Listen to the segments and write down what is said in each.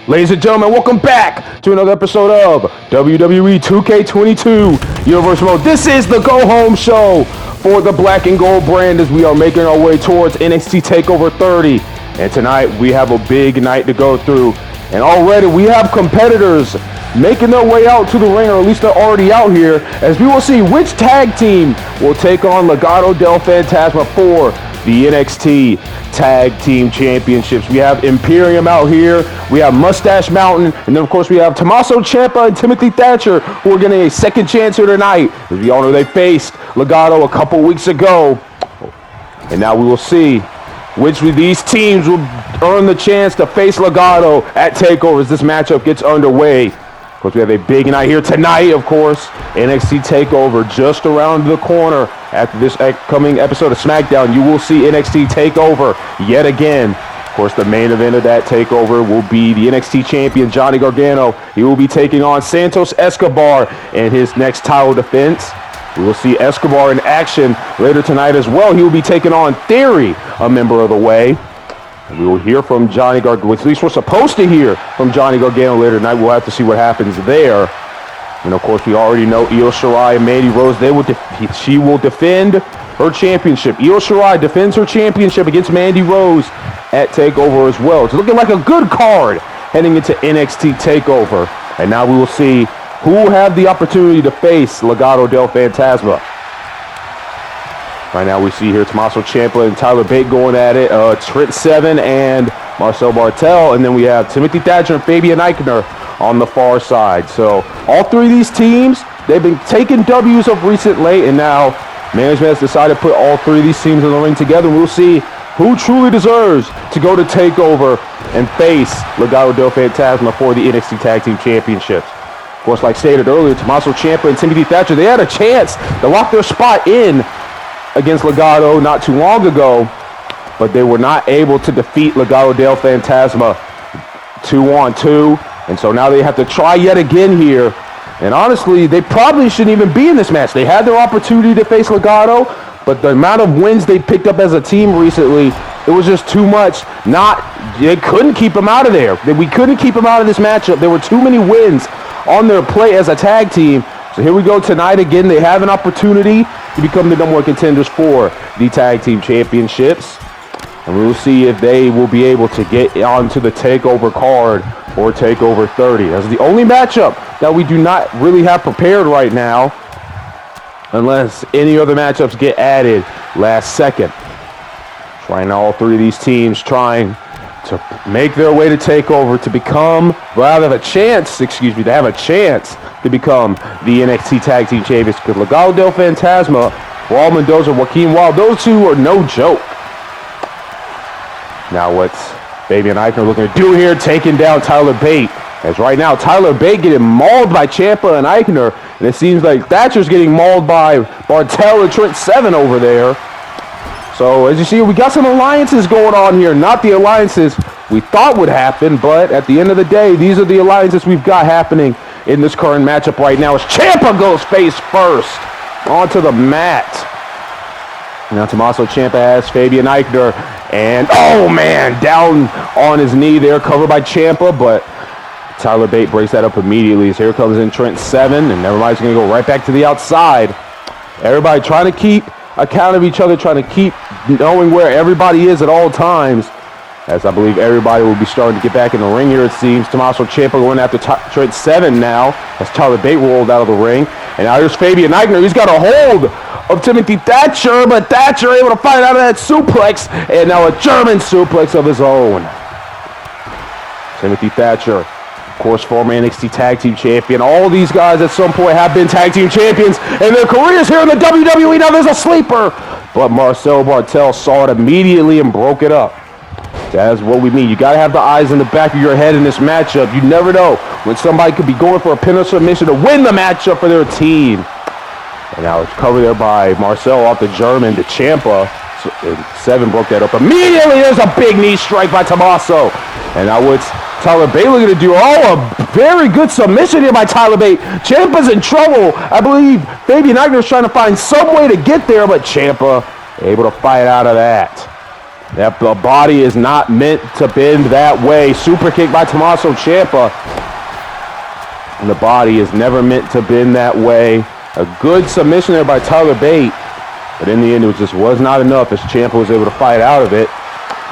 Ladies and gentlemen, welcome back to another episode of WWE 2K22 Universal Mode. This is the go-home show for the black and gold brand as we are making our way towards NXT TakeOver 30. And tonight we have a big night to go through. And already we have competitors making their way out to the ring, or at least they're already out here, as we will see which tag team will take on Legado del Fantasma for the NXT Tag Team Championships. We have Imperium out here, we have Mustache Mountain, and then of course we have Tommaso Ciampa and Timothy Thatcher, who are getting a second chance here tonight. As we all know, they faced Legado a couple weeks ago. And now we will see which of these teams will earn the chance to face Legado at TakeOver as this matchup gets underway. Of course, we have a big night here tonight, of course. NXT TakeOver just around the corner. After this upcoming episode of SmackDown, you will see NXT TakeOver yet again. Of course, the main event of that TakeOver will be the NXT champion, Johnny Gargano. He will be taking on Santos Escobar in his next title defense. We will see Escobar in action later tonight as well. He will be taking on Theory, a member of the Way. And we will hear from Johnny Gargano, at least we're supposed to hear from Johnny Gargano later tonight. We'll have to see what happens there. And of course, we already know Io Shirai and Mandy Rose, she will defend her championship. Io Shirai defends her championship against Mandy Rose at TakeOver as well. It's looking like a good card heading into NXT TakeOver. And now we will see who will have the opportunity to face Legado del Fantasma. Right now we see here Tommaso Ciampa and Tyler Bate going at it. Trent Seven and Marcel Bartel. And then we have Timothy Thatcher and Fabian Eichner on the far side. So all three of these teams, they've been taking W's of recent late. And now management has decided to put all three of these teams in the ring together. We'll see who truly deserves to go to TakeOver and face Legado del Fantasma for the NXT Tag Team Championships. Of course, like stated earlier, Tommaso Ciampa and Timothy Thatcher, they had a chance to lock their spot in against Legado not too long ago, but they were not able to defeat Legado del Fantasma 2-on-2, and so now they have to try yet again here. And honestly, they probably shouldn't even be in this match. They had their opportunity to face Legado, but the amount of wins they picked up as a team recently, it was just too much. They couldn't keep them out of there. We couldn't keep them out of this matchup. There were too many wins on their plate as a tag team. So here we go tonight again. They have an opportunity to become the number one contenders for the Tag Team Championships. And we will see if they will be able to get onto the TakeOver card or TakeOver 30. That's the only matchup that we do not really have prepared right now, unless any other matchups get added last second. Right now, all three of these teams trying to make their way to TakeOver to become, rather have a chance to have a chance to become the NXT Tag Team Champions. Because Legado del Fantasma, Raul Mendoza, Joaquin Wilde, those two are no joke. Now what's Fabian Eichner looking to do here? Taking down Tyler Bate. As right now, Tyler Bate getting mauled by Ciampa and Eichner. And it seems like Thatcher's getting mauled by Bartel and Trent Seven over there. So as you see, we got some alliances going on here. Not the alliances we thought would happen, but at the end of the day, these are the alliances we've got happening in this current matchup right now. As Ciampa goes face first onto the mat. Now Tommaso Ciampa has Fabian Eichner, and oh man, down on his knee there, covered by Ciampa, but Tyler Bate breaks that up immediately. So here comes in Trent Seven, and everybody's going to go right back to the outside. Everybody trying to keep account of each other, trying to keep knowing where everybody is at all times, as I believe everybody will be starting to get back in the ring here, it seems. Tommaso Ciampa going after Trent Seven now, as Tyler Bate rolled out of the ring. And now here's Fabian Eichner. He's got a hold of Timothy Thatcher, but Thatcher able to fight out of that suplex, and now a German suplex of his own. Timothy Thatcher, of course, former NXT Tag Team Champion. All these guys at some point have been Tag Team Champions in their careers here in the WWE. Now there's a sleeper, but Marcel Bartel saw it immediately and broke it up. That's what we mean. You got to have the eyes in the back of your head in this matchup. You never know when somebody could be going for a pin or submission to win the matchup for their team. And now it's covered there by Marcel off the German to Ciampa. Seven broke that up immediately. There's a big knee strike by Tommaso. And now what's Tyler Bate looking to do? Oh, a very good submission here by Tyler Bate. Ciampa's in trouble. I believe Fabian Eichner is trying to find some way to get there, but Ciampa able to fight out of that. That the body is not meant to bend that way. Super kick by Tommaso Ciampa. And the body is never meant to bend that way. A good submission there by Tyler Bate. But in the end, it just was not enough as Ciampa was able to fight out of it.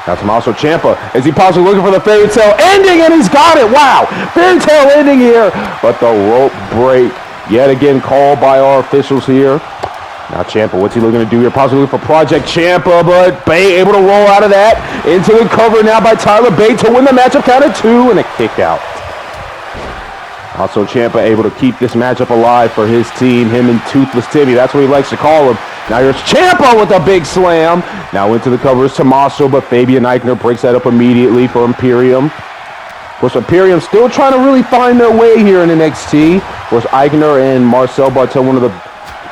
Now Tommaso Ciampa, is he possibly looking for the fairy tale ending? And he's got it. Wow. Fairy tale ending here. But the rope break yet again called by our officials here. Now Ciampa, what's he looking to do here? Possibly for Project Ciampa, but Bate able to roll out of that. Into the cover now by Tyler Bate to win the matchup, count of 2 and a kick out. Also Ciampa able to keep this matchup alive for his team, him and Toothless Timmy. That's what he likes to call him. Now here's Ciampa with a big slam. Now into the cover is Tommaso, but Fabian Eichner breaks that up immediately for Imperium. Of course, Imperium still trying to really find their way here in NXT. Of course, Eichner and Marcel Barthel, one of the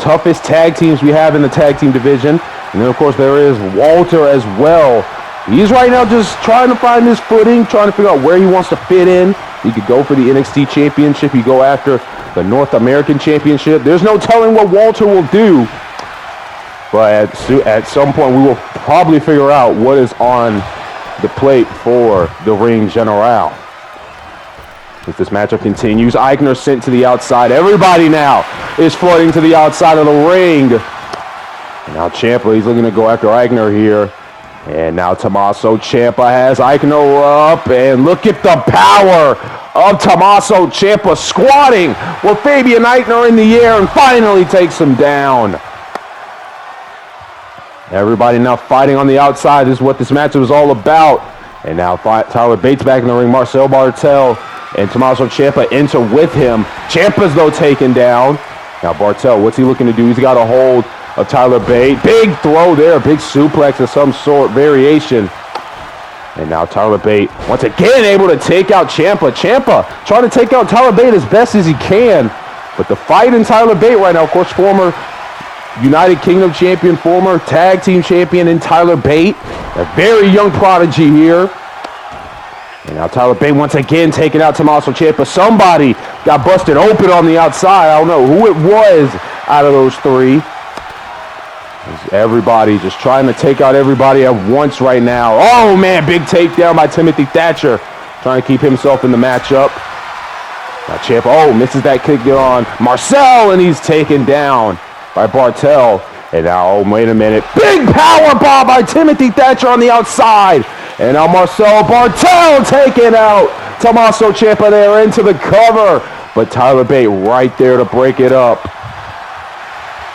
toughest tag teams we have in the tag team division. And then, of course, there is Walter as well. He's right now just trying to find his footing, trying to figure out where he wants to fit in. He could go for the NXT Championship. He go after the North American Championship. There's no telling what Walter will do. But at some point, we will probably figure out what is on the plate for the Ring General. As this matchup continues, Eichner sent to the outside. Everybody now is flooding to the outside of the ring. And now Ciampa, he's looking to go after Eichner here. And now Tommaso Ciampa has Eichner up. And look at the power of Tommaso Ciampa squatting with Fabian Eichner in the air and finally takes him down. Everybody now fighting on the outside. This is what this matchup is all about. And now Tyler Bates back in the ring. Marcel Barthel and Tommaso Ciampa enter with him. Ciampa's, though, taken down. Now Barthel, what's he looking to do? He's got a hold of Tyler Bate. Big throw there. Big suplex of some sort, variation. And now Tyler Bate, once again, able to take out Ciampa. Ciampa trying to take out Tyler Bate as best as he can. But the fight in Tyler Bate right now, of course, former United Kingdom champion, former tag team champion in Tyler Bate. A very young prodigy here. And now Tyler Bate once again taking out Tommaso Ciampa. Somebody got busted open on the outside. I don't know who it was out of those three. Everybody just trying to take out everybody at once right now. Oh, man, big takedown by Timothy Thatcher. Trying to keep himself in the matchup. Now Ciampa, misses that kick on Marcel, and he's taken down by Barthel. And now, wait a minute. Big power bomb by Timothy Thatcher on the outside. And now Marcel Barthel taking out Tommaso Ciampa there into the cover. But Tyler Bate right there to break it up.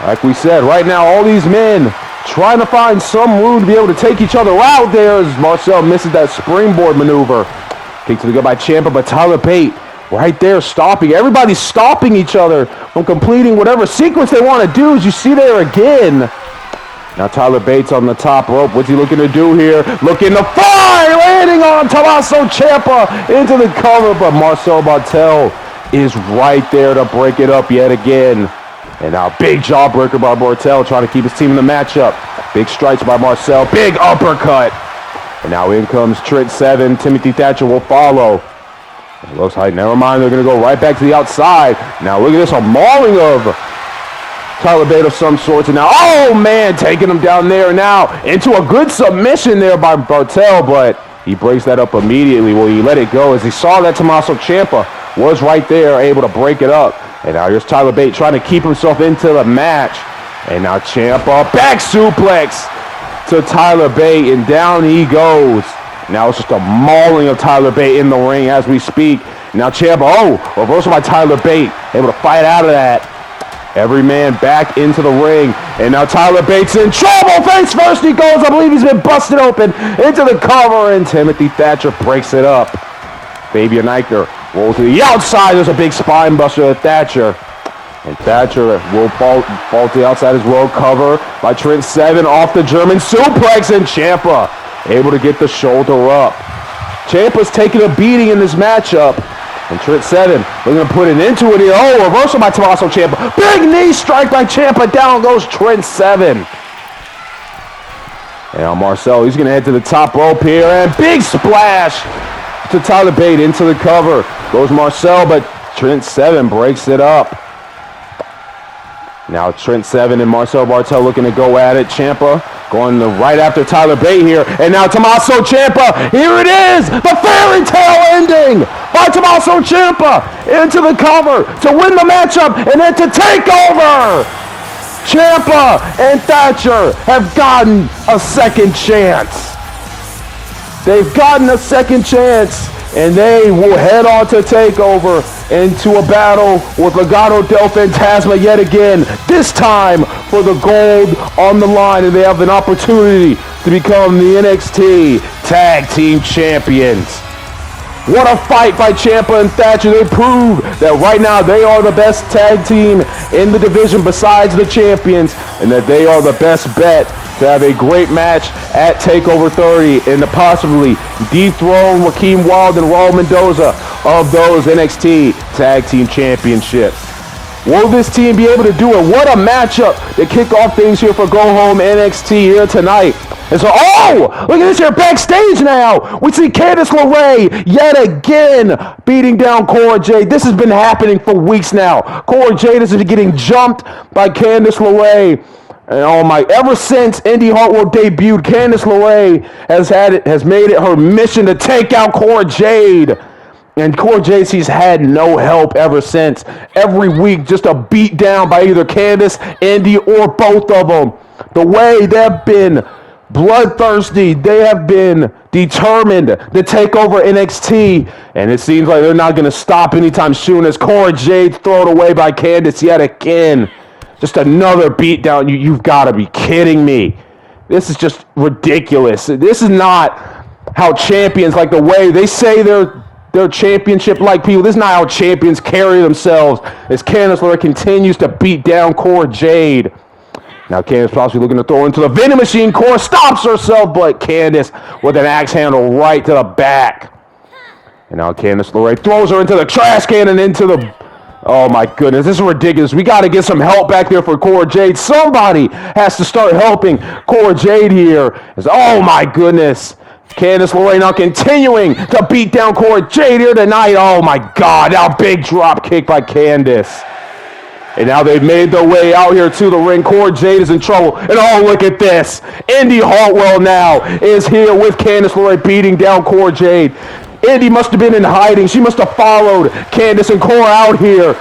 Like we said, right now all these men trying to find some room to be able to take each other out there as Marcel misses that springboard maneuver. Kick to the gut by Ciampa, but Tyler Bate right there stopping. Everybody's stopping each other from completing whatever sequence they want to do, as you see there again. Now Tyler Bates on the top rope. What's he looking to do here? Looking to fly, landing on Tommaso Ciampa into the cover, but Marcel Barthel is right there to break it up yet again. And now big jawbreaker by Barthel trying to keep his team in the matchup. Big strikes by Marcel. Big uppercut. And now in comes Trent Seven. Timothy Thatcher will follow. It looks like, never mind, they're going to go right back to the outside. Now look at this, a mauling of Tyler Bate of some sorts. And now, oh man, taking him down there now into a good submission there by Barthel, but he breaks that up immediately. Well, he let it go as he saw that Tommaso Ciampa was right there, able to break it up. And now here's Tyler Bate trying to keep himself into the match. And now Ciampa, back suplex to Tyler Bate, and down he goes. Now it's just a mauling of Tyler Bate in the ring as we speak. Now Ciampa, reversal by Tyler Bate, able to fight out of that. Every man back into the ring. And now Tyler Bate's in trouble. Face first he goes. I believe he's been busted open into the cover, and Timothy Thatcher breaks it up. Fabian Eichner rolls to the outside. There's a big spine buster to Thatcher. And Thatcher will fall to the outside as well. Cover by Trent Seven off the German suplex, and Ciampa able to get the shoulder up. Ciampa's taking a beating in this matchup. And Trent Seven looking to put it into it here. Oh, reversal by Tommaso Ciampa. Big knee strike by Ciampa. Down goes Trent Seven. And now Marcel, he's going to head to the top rope here. And big splash to Tyler Bate into the cover. Goes Marcel, but Trent Seven breaks it up. Now Trent Seven and Marcel Barthel looking to go at it. Ciampa Going right after Tyler Bate here. And now Tommaso Ciampa. Here it is. The fairy tale ending by Tommaso Ciampa into the cover to win the matchup and then to take over. Ciampa and Thatcher have gotten a second chance. They've gotten a second chance, and they will head on to TakeOver into a battle with Legado del Fantasma yet again, this time for the gold on the line, and they have an opportunity to become the NXT Tag Team Champions. What a fight by Ciampa and Thatcher. They prove that right now they are the best tag team in the division besides the champions, and that they are the best bet to have a great match at TakeOver 30 and to possibly dethrone Joaquin Wilde and Raul Mendoza of those NXT Tag Team Championships. Will this team be able to do it? What a matchup to kick off things here for Go Home NXT here tonight. And so, oh, look at this here backstage now. We see Candice LeRae yet again beating down Cora Jade. This has been happening for weeks now. Cora Jade is getting jumped by Candice LeRae. And oh my, ever since Indy Hartwell debuted, Candice LeRae has made it her mission to take out Cora Jade. And Cora Jade, she's had no help ever since. Every week, just a beat down by either Candice, Indy, or both of them. The way they've been bloodthirsty, they have been determined to take over NXT, and it seems like they're not going to stop anytime soon as Cora Jade's thrown away by Candice yet again. Just another beatdown. You've got to be kidding me. This is just ridiculous. This is not how champions, like the way they say they're championship-like people. This is not how champions carry themselves as Candice LeRae continues to beat down Cora Jade. Now Candice possibly looking to throw into the vending machine. Cora stops herself, but Candice with an axe handle right to the back. And now Candice LeRae throws her into the trash can and into the... Oh my goodness, this is ridiculous. We got to get some help back there for Cora Jade. Somebody has to start helping Cora Jade here. Oh my goodness. Candice LeRae now continuing to beat down Cora Jade here tonight. Oh my God, now big drop kick by Candice. And now they've made their way out here to the ring. Cora Jade is in trouble. And oh, look at this. Indy Hartwell now is here with Candice LeRae beating down Cora Jade. Indy must have been in hiding. She must have followed Candice and Cora out here.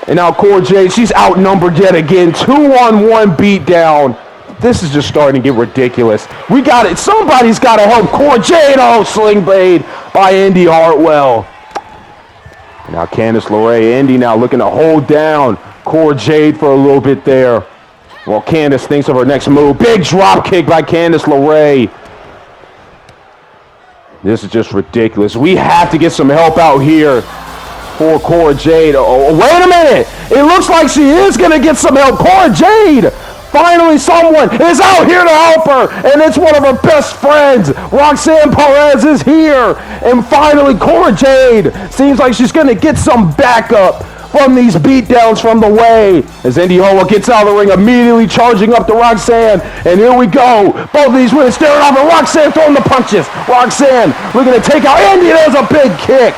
And now Cora Jade, she's outnumbered yet again. 2-on-1 beatdown. This is just starting to get ridiculous. We got it. Somebody's got to help Cora Jade. Oh, sling blade by Indy Hartwell. And now Candice LeRae, Indy now looking to hold down Cora Jade for a little bit there. Well, Candice thinks of her next move. Big drop kick by Candice LeRae. This is just ridiculous. We have to get some help out here for Cora Jade. Oh, wait a minute. It looks like she is going to get some help. Cora Jade, finally someone is out here to help her. And it's one of her best friends. Roxanne Perez is here. And finally, Cora Jade seems like she's going to get some backup from these beatdowns from the way. As Indy Hartwell gets out of the ring, immediately charging up to Roxanne. And here we go. Both of these women staring off, and Roxanne throwing the punches. Roxanne looking to take out Indy. There's a big kick.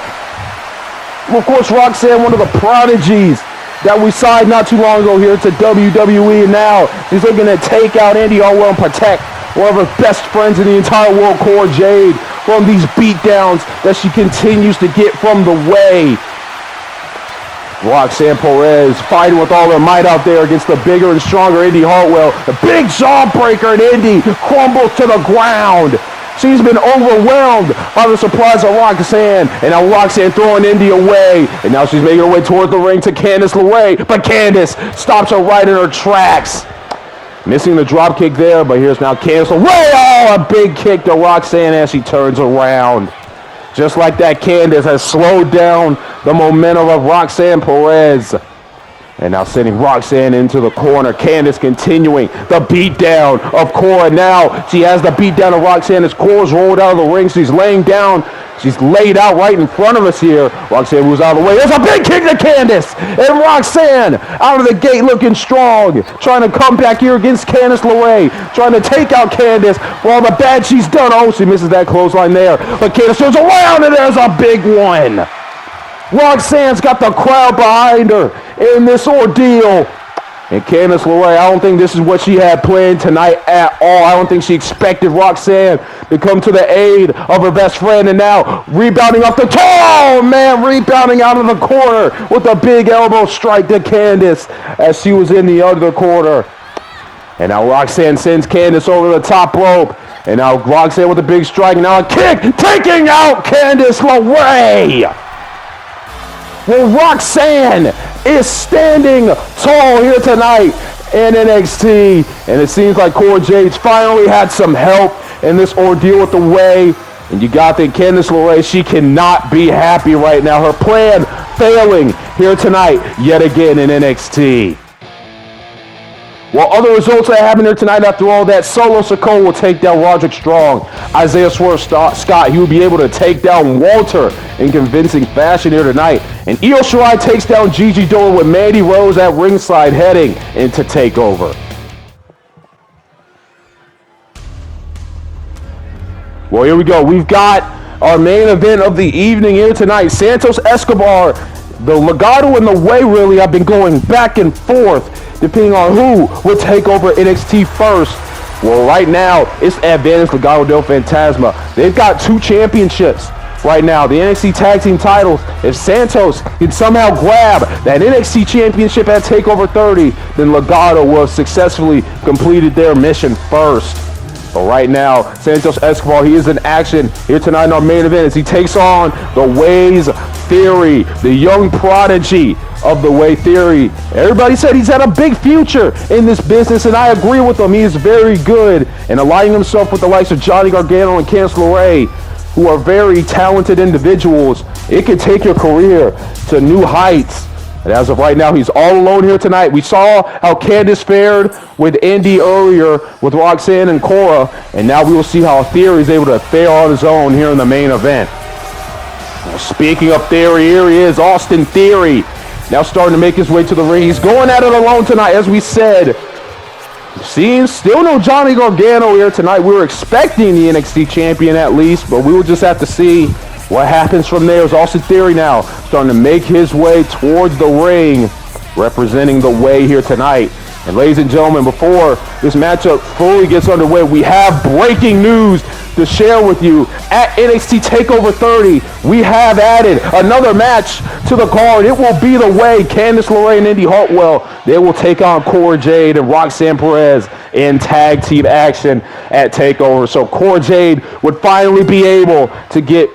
Well, of course, Roxanne, one of the prodigies that we signed not too long ago here to WWE. And now she's looking to take out Indy Hartwell and protect one of her best friends in the entire world, Cora Jade, from these beatdowns that she continues to get from the way. Roxanne Perez fighting with all her might out there against the bigger and stronger Indy Hartwell. The big jawbreaker, and Indy crumbles to the ground. She's been overwhelmed by the surprise of Roxanne. And now Roxanne throwing Indy away. And now she's making her way towards the ring to Candice LeRae. But Candice stops her right in her tracks. Missing the drop kick there, but here's now Candice LeRae. Oh, a big kick to Roxanne as she turns around. Just like that, Candice has slowed down the momentum of Roxanne Perez. And now sending Roxanne into the corner. Candice continuing the beatdown of Cora. Now she has the beatdown of Roxanne as Cora's rolled out of the ring. She's laying down. She's laid out right in front of us here. Roxanne moves out of the way. There's a big kick to Candice. And Roxanne out of the gate looking strong. Trying to come back here against Candice LeRae. Trying to take out Candice for all the bad she's done. Oh, she misses that clothesline there. But Candice turns around and there's a big one. Roxanne's got the crowd behind her in this ordeal. And Candice LeRae, I don't think this is what she had planned tonight at all. I don't think she expected Roxanne to come to the aid of her best friend. And now rebounding off the toe, man, rebounding out of the corner with a big elbow strike to Candice as she was in the other corner. And now Roxanne sends Candice over the top rope. And now Roxanne with a big strike. Now a kick, taking out Candice LeRae. Well, Roxanne is standing tall here tonight in NXT. And it seems like Cora Jade's finally had some help in this ordeal with the Way. And you got to think Candice LeRae, she cannot be happy right now. Her plan failing here tonight yet again in NXT. Well, other results that happened here tonight after all that, Solo Sikoa will take down Roderick Strong. Isaiah Swerve Scott, he will be able to take down Walter in convincing fashion here tonight. And Io Shirai takes down Gigi Dolan with Mandy Rose at ringside heading into TakeOver. Well, here we go. We've got our main event of the evening here tonight. Santos Escobar, the Legado and the Way really have been going back and forth depending on who will take over NXT first. Well, right now, it's advantage Legado del Fantasma. They've got 2 championships right now. The NXT Tag Team titles. If Santos can somehow grab that NXT championship at TakeOver 30, then Legado will have successfully completed their mission first. But right now, Santos Escobar, he is in action here tonight in our main event as he takes on the Way's Theory, the young prodigy of the Way Theory. Everybody said he's had a big future in this business, and I agree with him. He is very good in aligning himself with the likes of Johnny Gargano and Candice LeRae, who are very talented individuals. It can take your career to new heights. And as of right now, he's all alone here tonight. We saw how Candice fared with Indy earlier with Roxanne and Cora, and now we will see how Theory is able to fare on his own here in the main event. Well, speaking of Theory, here he is, Austin Theory, now starting to make his way to the ring. He's going at it alone tonight, as we said. Seems still no Johnny Gargano here tonight. We were expecting the NXT champion at least, but we will just have to see what happens from there. Is Austin Theory now starting to make his way towards the ring, representing the Way here tonight. And ladies and gentlemen, before this matchup fully gets underway, we have breaking news to share with you. At NXT TakeOver 30, we have added another match to the card. It will be the Way, Candice LeRae and Indy Hartwell. They will take on Cora Jade and Roxanne Perez in tag team action at TakeOver. So Cora Jade would finally be able to get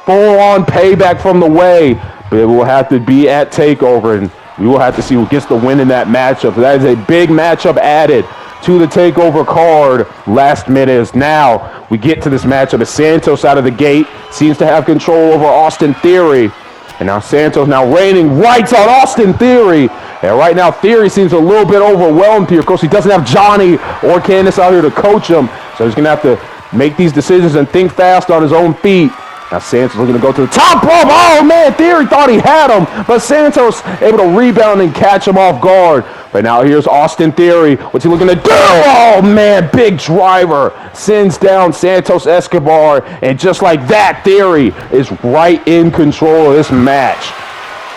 full-on payback from the Way, but it will have to be at TakeOver, and we will have to see who gets the win in that matchup. That is a big matchup added to the TakeOver card last minute. As now we get to this matchup as Santos out of the gate seems to have control over Austin Theory. And now Santos now raining rights on Austin Theory. And right now Theory seems a little bit overwhelmed here. Of course, he doesn't have Johnny or Candice out here to coach him, so he's going to have to make these decisions and think fast on his own feet. Now Santos looking to go to the top rope. Oh man, Theory thought he had him, but Santos able to rebound and catch him off guard. But now here's Austin Theory. What's he looking to do? Oh man, big driver sends down Santos Escobar. And just like that, Theory is right in control of this match.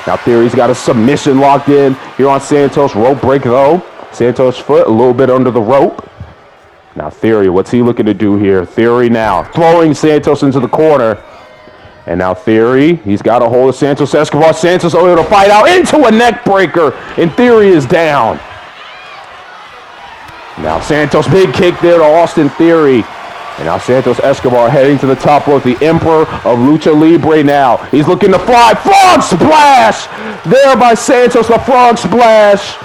Now Theory's got a submission locked in here on Santos. Rope break though. Santos' foot a little bit under the rope. Now Theory, what's he looking to do here? Theory now throwing Santos into the corner. And now Theory, he's got a hold of Santos Escobar. Santos able to fight out into a neck breaker, and Theory is down. Now Santos, big kick there to Austin Theory. And now Santos Escobar heading to the top rope, the Emperor of Lucha Libre now. He's looking to fly. Frog splash! There by Santos, the frog splash.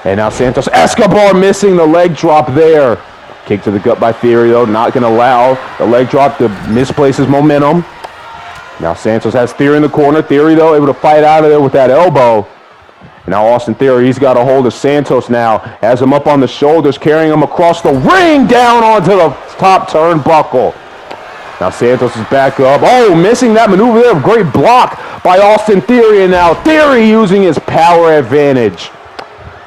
And now Santos Escobar missing the leg drop there. Kick to the gut by Theory, though, not going to allow the leg drop to misplace his momentum. Now Santos has Theory in the corner. Theory, though, able to fight out of there with that elbow. And now Austin Theory, he's got a hold of Santos now. Has him up on the shoulders, carrying him across the ring, down onto the top turnbuckle. Now Santos is back up. Oh, missing that maneuver there. Great block by Austin Theory. And now Theory using his power advantage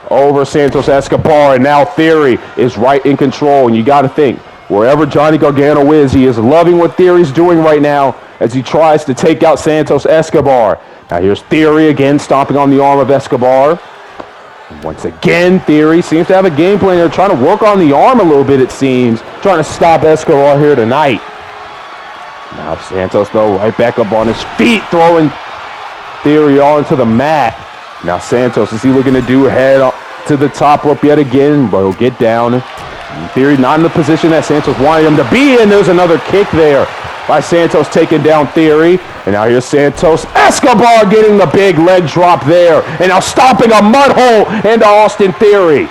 over Santos Escobar. And now Theory is right in control. And you got to think, wherever Johnny Gargano is, he is loving what Theory's doing right now as he tries to take out Santos Escobar. Now here's Theory again, stomping on the arm of Escobar. Once again, Theory seems to have a game plan. They're trying to work on the arm a little bit, it seems. Trying to stop Escobar here tonight. Now Santos, though, right back up on his feet, throwing Theory onto the mat. Now Santos, is he looking to do head to the top rope yet again? But he'll get down. Theory not in the position that Santos wanted him to be in. There's another kick there by Santos taking down Theory. And now here's Santos Escobar getting the big leg drop there. And now stomping a mud hole into Austin Theory.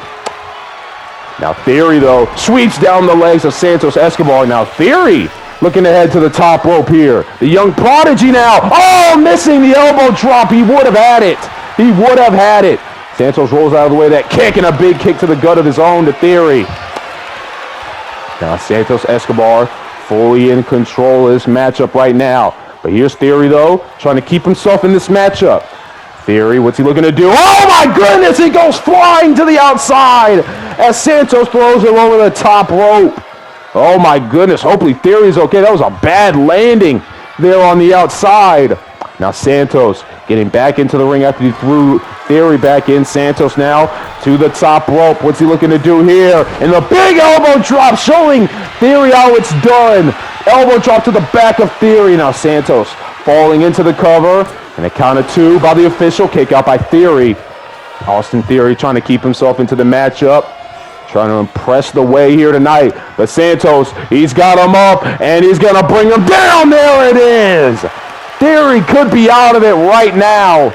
Now Theory, though, sweeps down the legs of Santos Escobar. Now Theory looking to head to the top rope here. The young prodigy now. Oh, missing the elbow drop. He would have had it. He would have had it. Santos rolls out of the way of that kick, and a big kick to the gut of his own to Theory. Now Santos Escobar fully in control of this matchup right now. But here's Theory, though, trying to keep himself in this matchup. Theory, what's he looking to do? Oh, my goodness! He goes flying to the outside as Santos throws him over the top rope. Oh, my goodness. Hopefully Theory's okay. That was a bad landing there on the outside. Now Santos getting back into the ring after he threw Theory back in. Santos now to the top rope. What's he looking to do here? And the big elbow drop showing Theory how it's done. Elbow drop to the back of Theory. Now Santos falling into the cover. And a count of two by the official. Kick out by Theory. Austin Theory trying to keep himself into the matchup. Trying to impress the way here tonight. But Santos, he's got him up. And he's going to bring him down. There it is. Theory could be out of it right now.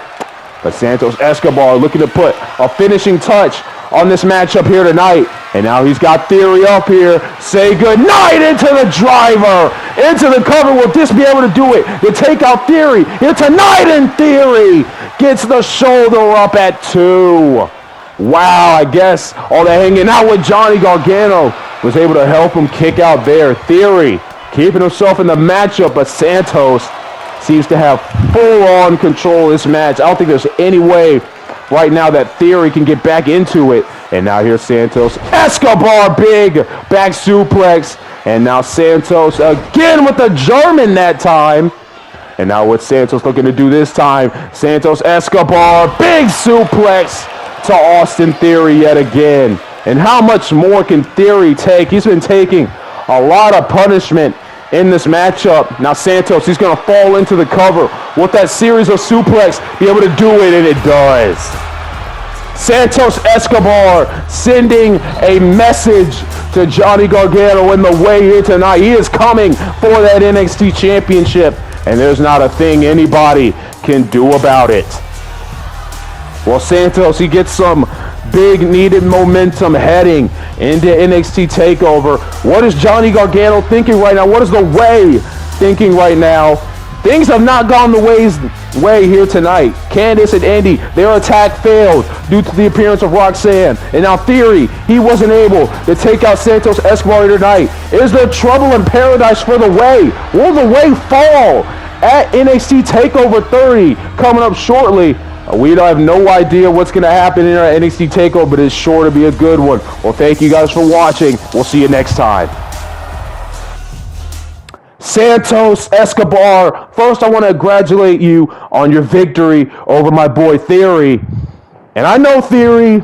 But Santos Escobar looking to put a finishing touch on this matchup here tonight. And now he's got Theory up here. Say goodnight into the driver. Into the cover. Will this be able to do it? To take out Theory. Here tonight, and Theory gets the shoulder up at 2. Wow, I guess all that hanging out with Johnny Gargano was able to help him kick out there. Theory keeping himself in the matchup, but Santos seems to have full-on control of this match. I don't think there's any way right now that Theory can get back into it. And now here's Santos Escobar, big back suplex. And now Santos again with the German that time. And now what's Santos looking to do this time? Santos Escobar, big suplex to Austin Theory yet again. And how much more can Theory take? He's been taking a lot of punishment in this matchup. Now Santos, he's going to fall into the cover with that series of suplex, be able to do it, and it does. Santos Escobar sending a message to Johnny Gargano in the way here tonight. He is coming for that NXT Championship, and there's not a thing anybody can do about it. Well, Santos, he gets some big needed momentum heading into NXT TakeOver. What is Johnny Gargano thinking right now? What is the Way thinking right now? Things have not gone the way here tonight. Candice and Andy, their attack failed due to the appearance of Roxanne. And now Theory, he wasn't able to take out Santos Escobar tonight. Is there trouble in paradise for the Way? Will the Way fall at NXT TakeOver 30 coming up shortly? We have no idea what's going to happen in our NXT TakeOver, but it's sure to be a good one. Well, thank you guys for watching. We'll see you next time. Santos Escobar, first I want to congratulate you on your victory over my boy Theory. And I know Theory,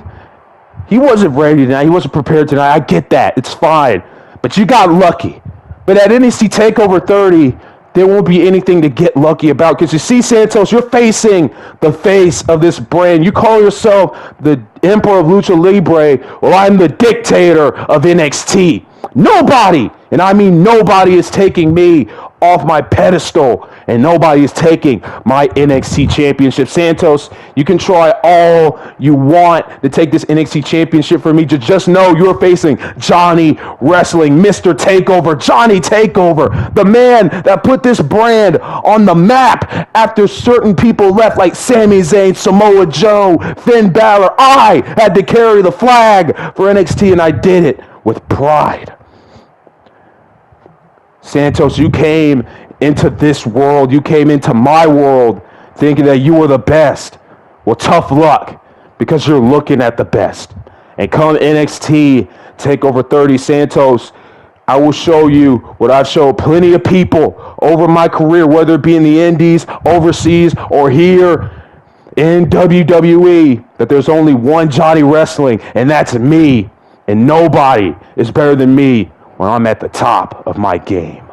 he wasn't ready tonight. He wasn't prepared tonight. I get that. It's fine. But you got lucky. But at NXT TakeOver 30, there won't be anything to get lucky about. Because you see, Santos, you're facing the face of this brand. You call yourself the Emperor of Lucha Libre. Well, I'm the dictator of NXT. Nobody, and I mean nobody, is taking me off my pedestal, and nobody is taking my NXT Championship. Santos, you can try all you want to take this NXT Championship from me. Just know you're facing Johnny Wrestling, Mr. TakeOver, Johnny TakeOver, the man that put this brand on the map after certain people left like Sami Zayn, Samoa Joe, Finn Balor. I had to carry the flag for NXT, and I did it with pride. Santos, you came into this world, you came into my world thinking that you were the best. Well, tough luck, because you're looking at the best. And come NXT TakeOver 30, Santos, I will show you what I've showed plenty of people over my career, whether it be in the Indies, overseas, or here. in WWE that there's only one Johnny Wrestling, and that's me. And nobody is better than me when I'm at the top of my game.